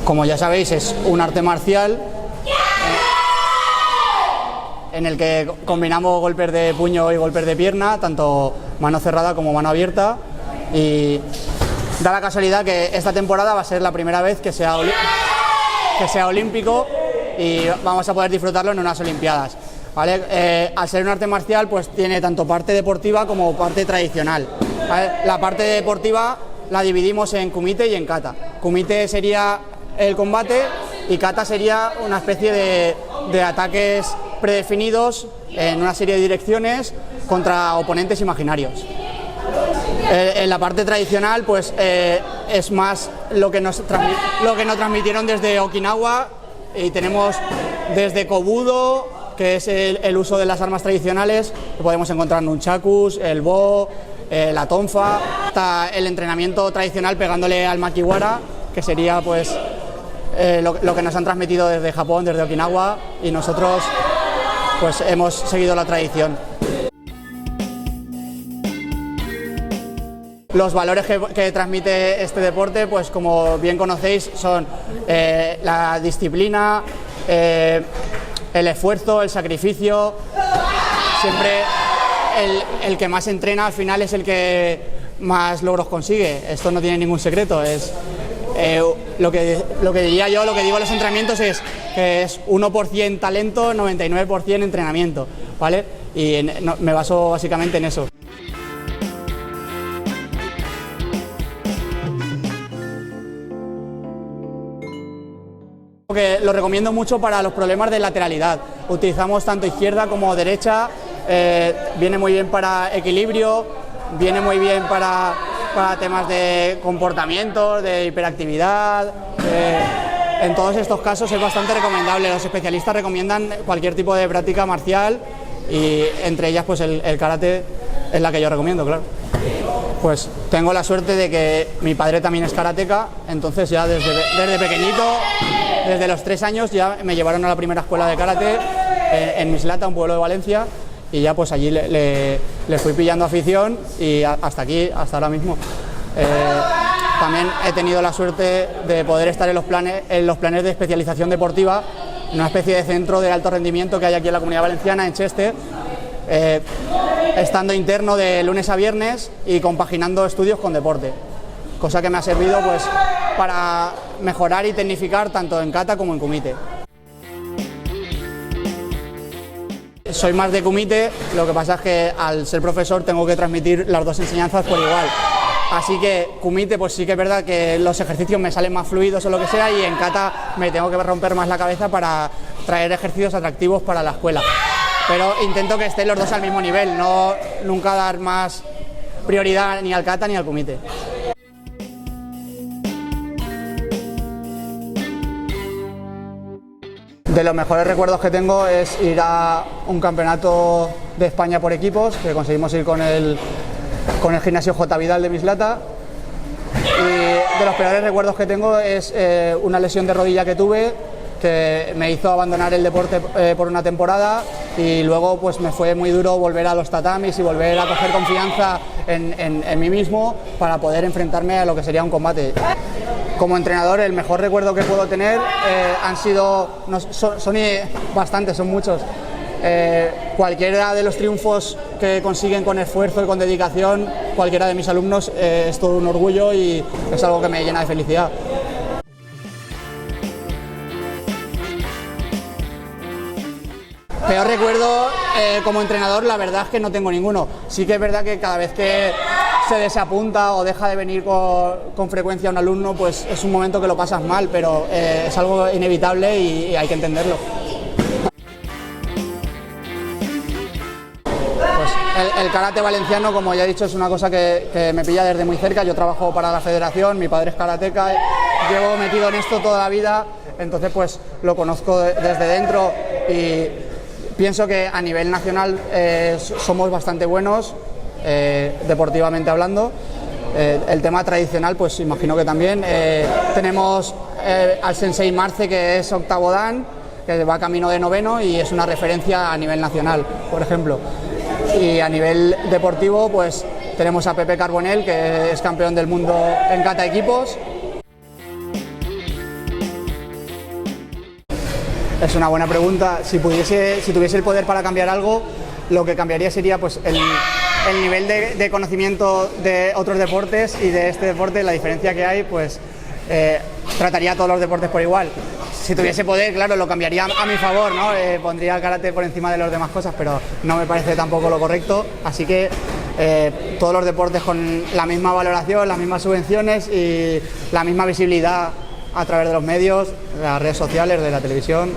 Como ya sabéis, es un arte marcial en el que combinamos golpes de puño y golpes de pierna, tanto mano cerrada como mano abierta, y da la casualidad que esta temporada va a ser la primera vez que sea olímpico y vamos a poder disfrutarlo en unas Olimpiadas, ¿vale? Al ser un arte marcial, pues tiene tanto parte deportiva como parte tradicional, ¿vale? La parte deportiva la dividimos en kumite y en kata. Kumite sería el combate y kata sería una especie de ataques predefinidos en una serie de direcciones contra oponentes imaginarios. En la parte tradicional, pues es más lo que nos transmitieron desde Okinawa, y tenemos desde kobudo, que es el uso de las armas tradicionales, que podemos encontrar nunchakus, el bo, la tonfa, hasta el entrenamiento tradicional pegándole al makiwara, que sería pues lo que nos han transmitido desde Japón, desde Okinawa, y nosotros pues hemos seguido la tradición. Los valores que transmite este deporte, pues como bien conocéis, son la disciplina, el esfuerzo, el sacrificio. Siempre el que más entrena al final es el que más logros consigue. Esto no tiene ningún secreto. Es lo que diría yo, lo que digo en los entrenamientos es que es 1% talento, 99% entrenamiento, ¿vale? Y me baso básicamente en eso. Que lo recomiendo mucho para los problemas de lateralidad. Utilizamos tanto izquierda como derecha, viene muy bien para equilibrio, viene muy bien para temas de comportamiento, de hiperactividad. En todos estos casos es bastante recomendable. Los especialistas recomiendan cualquier tipo de práctica marcial y entre ellas pues el karate es la que yo recomiendo, claro. Pues tengo la suerte de que mi padre también es karateca, entonces ya desde pequeñito, desde los 3 años ya me llevaron a la primera escuela de karate en Mislata, un pueblo de Valencia, y ya pues allí le fui pillando afición y hasta aquí, hasta ahora mismo. También he tenido la suerte de poder estar en los planes de especialización deportiva, en una especie de centro de alto rendimiento que hay aquí en la Comunidad Valenciana, en Cheste, estando interno de lunes a viernes y compaginando estudios con deporte, cosa que me ha servido pues para mejorar y tecnificar tanto en kata como en kumite. Soy más de kumite, lo que pasa es que al ser profesor tengo que transmitir las dos enseñanzas por igual. Así que kumite, pues sí que es verdad que los ejercicios me salen más fluidos o lo que sea, y en kata me tengo que romper más la cabeza para traer ejercicios atractivos para la escuela. Pero intento que estén los dos al mismo nivel, nunca dar más prioridad ni al kata ni al kumite. De los mejores recuerdos que tengo es ir a un campeonato de España por equipos, que conseguimos ir con el gimnasio J. Vidal de Mislata. Y de los peores recuerdos que tengo es una lesión de rodilla que tuve, que me hizo abandonar el deporte por una temporada, y luego pues me fue muy duro volver a los tatamis y volver a coger confianza en mí mismo para poder enfrentarme a lo que sería un combate. Como entrenador, el mejor recuerdo que puedo tener han sido, son bastantes, son muchos. Cualquiera de los triunfos que consiguen con esfuerzo y con dedicación, cualquiera de mis alumnos, es todo un orgullo y es algo que me llena de felicidad. Peor recuerdo como entrenador, la verdad es que no tengo ninguno. Sí que es verdad que cada vez que se desapunta o deja de venir con frecuencia un alumno, pues es un momento que lo pasas mal, pero es algo inevitable y hay que entenderlo. Pues el karate valenciano, como ya he dicho, es una cosa que me pilla desde muy cerca. Yo trabajo para la federación, mi padre es karateca, llevo metido en esto toda la vida, entonces pues lo conozco desde dentro y pienso que a nivel nacional somos bastante buenos, deportivamente hablando. El tema tradicional, pues imagino que también. Tenemos al sensei Marce, que es octavo dan, que va camino de noveno y es una referencia a nivel nacional, por ejemplo. Y a nivel deportivo, pues tenemos a Pepe Carbonell, que es campeón del mundo en kata equipos. Es una buena pregunta. Si tuviese el poder para cambiar algo, lo que cambiaría sería pues el nivel de conocimiento de otros deportes y de este deporte, la diferencia que hay, pues trataría a todos los deportes por igual. Si tuviese poder, claro, lo cambiaría a mi favor, ¿no? Pondría el karate por encima de las demás cosas, pero no me parece tampoco lo correcto. Así que todos los deportes con la misma valoración, las mismas subvenciones y la misma visibilidad a través de los medios, de las redes sociales, de la televisión.